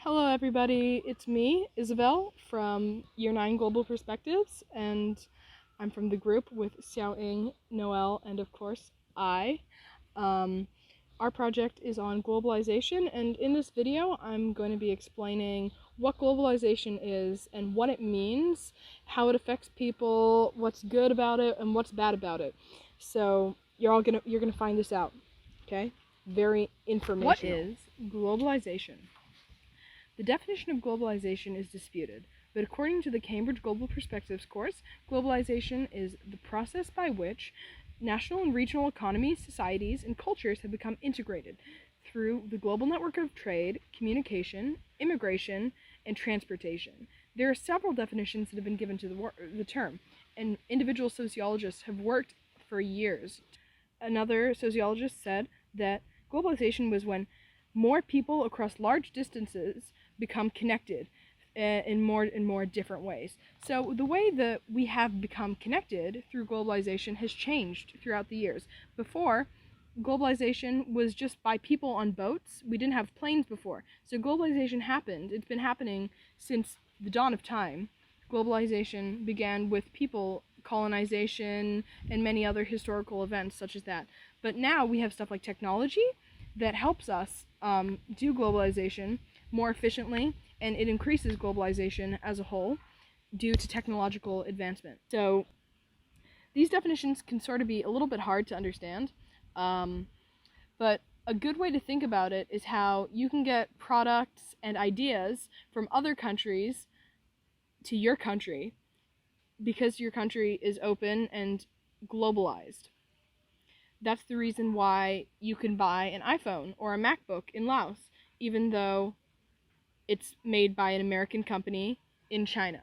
Hello everybody, it's me, Isabel, from Year 9 Global Perspectives, and I'm from the group with Xiaoying, Noel, and of course, I. Our project is on globalization, and in this video, I'm going to be explaining what globalization is and what it means, how it affects people, what's good about it, and what's bad about it. So, you're gonna find this out, okay? Very informational. What is globalization? The definition of globalization is disputed, but according to the Cambridge Global Perspectives course, globalization is the process by which national and regional economies, societies, and cultures have become integrated through the global network of trade, communication, immigration, and transportation. There are several definitions that have been given to the term, and individual sociologists have worked for years. Another sociologist said that globalization was when more people across large distances become connected in more different ways. So the way that we have become connected through globalization has changed throughout the years. Before, globalization was just by people on boats. We didn't have planes before. So globalization happened. It's been happening since the dawn of time. Globalization began with people, colonization, and many other historical events such as that. But now we have stuff like technology that helps us do globalization more efficiently, and it increases globalization as a whole due to technological advancement. So these definitions can sort of be a little bit hard to understand, but a good way to think about it is how you can get products and ideas from other countries to your country because your country is open and globalized. That's the reason why you can buy an iPhone or a MacBook in Laos, even though it's made by an American company in China.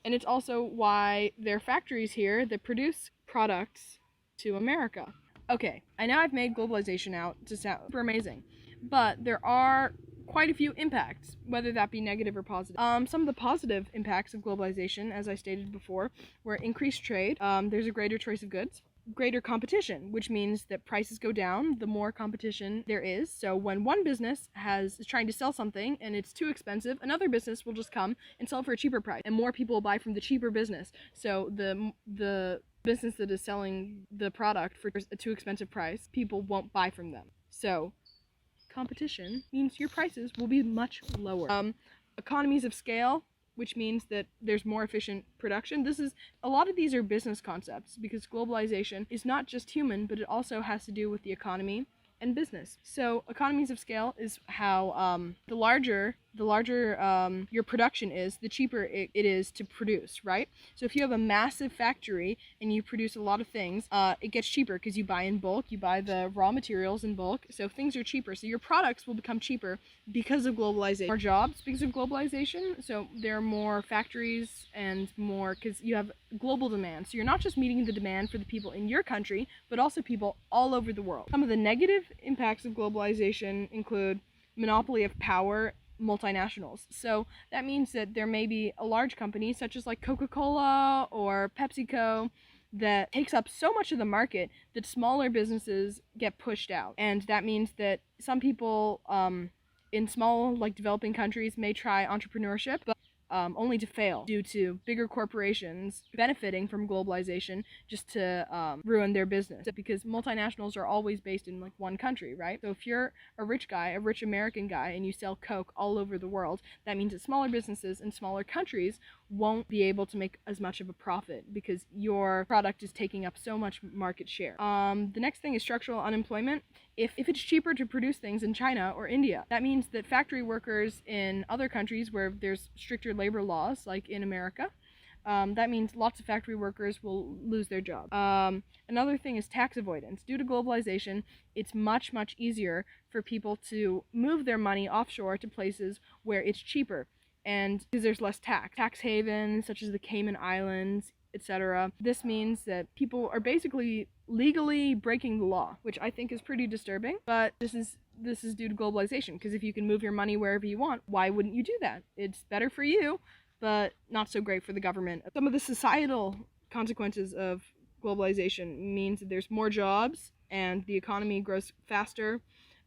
And it's also why there are factories here that produce products to America. Okay, I know I've made globalization out to sound super amazing, but there are quite a few impacts, whether that be negative or positive. Some of the positive impacts of globalization, as I stated before, were increased trade. There's a greater choice of goods. Greater competition, which means that prices go down the more competition there is. So when one business is trying to sell something and it's too expensive, another business will just come and sell it for a cheaper price, and more people will buy from the cheaper business. So the business that is selling the product for a too expensive price, people won't buy from them. So competition means your prices will be much lower. Economies of scale, which means that there's more efficient production. A lot of these are business concepts because globalization is not just human, but it also has to do with the economy and business. So economies of scale is how the larger your production is, the cheaper it is to produce, right? So if you have a massive factory and you produce a lot of things, it gets cheaper because you buy in bulk, you buy the raw materials in bulk, so things are cheaper. So your products will become cheaper because of globalization. More jobs because of globalization, so there are more factories and more because you have global demand. So you're not just meeting the demand for the people in your country, but also people all over the world. Some of the negative impacts of globalization include monopoly of power, multinationals. So that means that there may be a large company such as like Coca-Cola or PepsiCo that takes up so much of the market that smaller businesses get pushed out. And that means that some people in small, like developing countries may try entrepreneurship, but only to fail due to bigger corporations benefiting from globalization just to ruin their business, because multinationals are always based in like one country, right? So if you're a rich guy, a rich American guy, and you sell Coke all over the world, that means that smaller businesses in smaller countries won't be able to make as much of a profit because your product is taking up so much market share. The next thing is structural unemployment. If it's cheaper to produce things in China or India, that means that factory workers in other countries where there's stricter labor laws, like in America, that means lots of factory workers will lose their job. Another thing is tax avoidance. Due to globalization, it's much easier for people to move their money offshore to places where it's cheaper, and because there's less tax havens such as the Cayman Islands, etc. This means that people are basically legally breaking the law, which I think is pretty disturbing, but this is due to globalization, because if you can move your money wherever you want, why wouldn't you do that? It's better for you, but not so great for the government. Some of the societal consequences of globalization means that there's more jobs and the economy grows faster,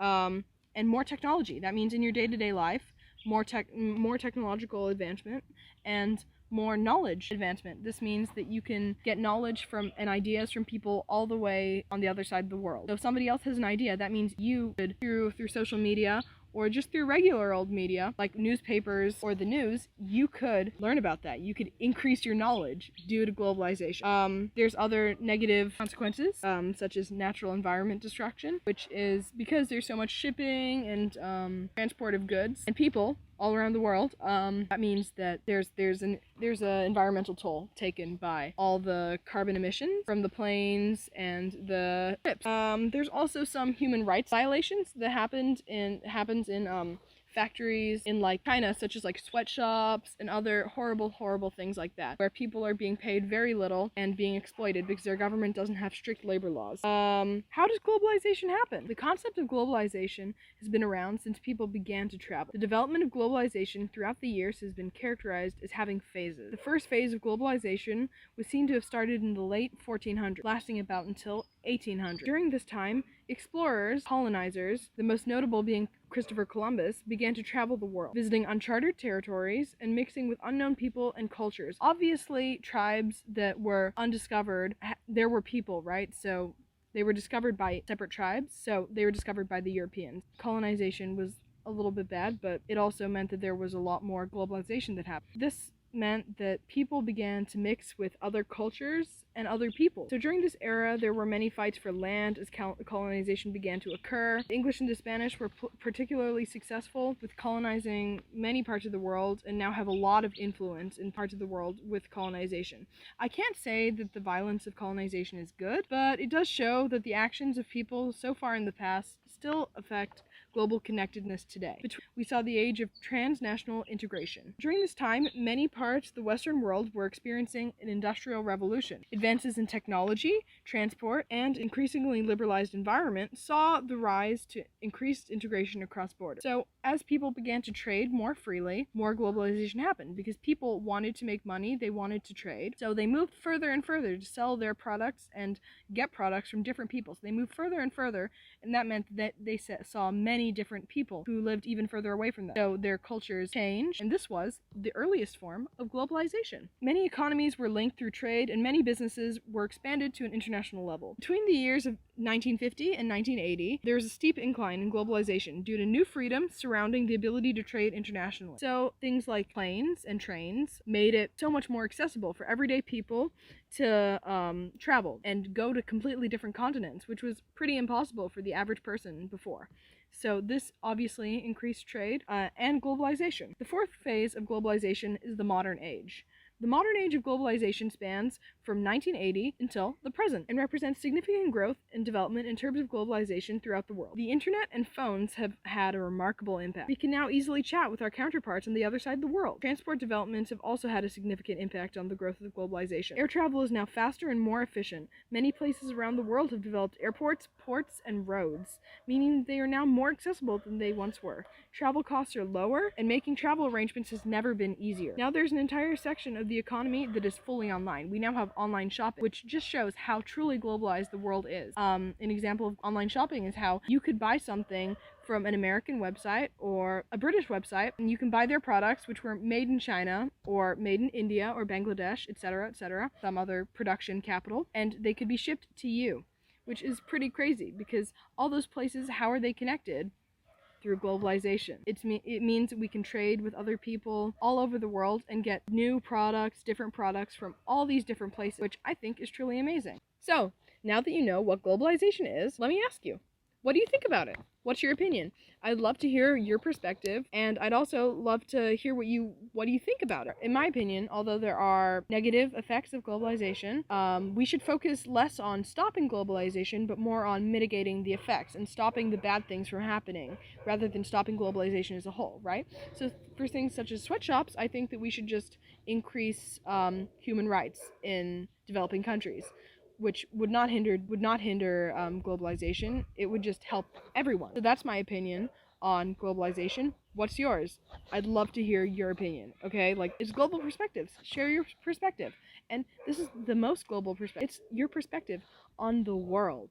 and more technology. That means in your day-to-day life, more technological advancement, and more knowledge advancement. This means that you can get knowledge from and ideas from people all the way on the other side of the world. So if somebody else has an idea, that means you could, through social media or just through regular old media like newspapers or the news, you could learn about that. You could increase your knowledge due to globalization. There's other negative consequences, such as natural environment destruction, which is because there's so much shipping and transport of goods and people all around the world. That means that there's an environmental toll taken by all the carbon emissions from the planes and the ships. There's also some human rights violations that happens in factories in like China, such as like sweatshops and other horrible things like that, where people are being paid very little and being exploited because their government doesn't have strict labor laws. How does globalization happen? The concept of globalization has been around since people began to travel. The development of globalization throughout the years has been characterized as having phases. The first phase of globalization was seen to have started in the late 1400s, lasting about until 1800. During this time, explorers, colonizers, the most notable being Christopher Columbus, began to travel the world, visiting uncharted territories and mixing with unknown people and cultures. Obviously, tribes that were undiscovered, there were people, right? So they were discovered by separate tribes, so they were discovered by the Europeans. Colonization was a little bit bad, but it also meant that there was a lot more globalization that happened. This meant that people began to mix with other cultures and other people. So during this era, there were many fights for land as colonization began to occur. The English and the Spanish were particularly successful with colonizing many parts of the world and now have a lot of influence in parts of the world with colonization. I can't say that the violence of colonization is good, but it does show that the actions of people so far in the past still affect global connectedness today. We saw the age of transnational integration. During this time, many parts of the Western world were experiencing an industrial revolution. Advances in technology, transport, and increasingly liberalized environment saw the rise to increased integration across borders. So, as people began to trade more freely, more globalization happened because people wanted to make money, they wanted to trade. So they moved further and further to sell their products and get products from different people. So they moved further and further, and that meant that they saw many different people who lived even further away from them. So their cultures changed, and this was the earliest form of globalization. Many economies were linked through trade, and many businesses were expanded to an international level. Between the years of 1950 and 1980, there was a steep incline in globalization due to new freedoms surrounding the ability to trade internationally. So things like planes and trains made it so much more accessible for everyday people to travel and go to completely different continents, which was pretty impossible for the average person before. So this obviously increased trade and globalization. The fourth phase of globalization is the modern age. The modern age of globalization spans from 1980 until the present and represents significant growth and development in terms of globalization throughout the world. The internet and phones have had a remarkable impact. We can now easily chat with our counterparts on the other side of the world. Transport developments have also had a significant impact on the growth of globalization. Air travel is now faster and more efficient. Many places around the world have developed airports, ports, and roads, meaning they are now more accessible than they once were. Travel costs are lower, and making travel arrangements has never been easier. Now there's an entire section of the economy that is fully online. We now have online shopping, which just shows how truly globalized the world is. An example of online shopping is how you could buy something from an American website or a British website, and you can buy their products which were made in China or made in India or Bangladesh, etc., some other production capital, and they could be shipped to you, which is pretty crazy because all those places, how are they connected? Through globalization. It means we can trade with other people all over the world and get new products, different products from all these different places, which I think is truly amazing. So, now that you know what globalization is, let me ask you, what do you think about it? What's your opinion? I'd love to hear your perspective, and I'd also love to hear what do you think about it. In my opinion, although there are negative effects of globalization, we should focus less on stopping globalization, but more on mitigating the effects and stopping the bad things from happening, rather than stopping globalization as a whole, right? So for things such as sweatshops, I think that we should just increase human rights in developing countries, which would not hinder globalization. It would just help everyone. So that's my opinion on globalization. What's yours? I'd love to hear your opinion. Okay, like, it's Global Perspectives. Share your perspective. And this is the most global perspective. It's your perspective on the world.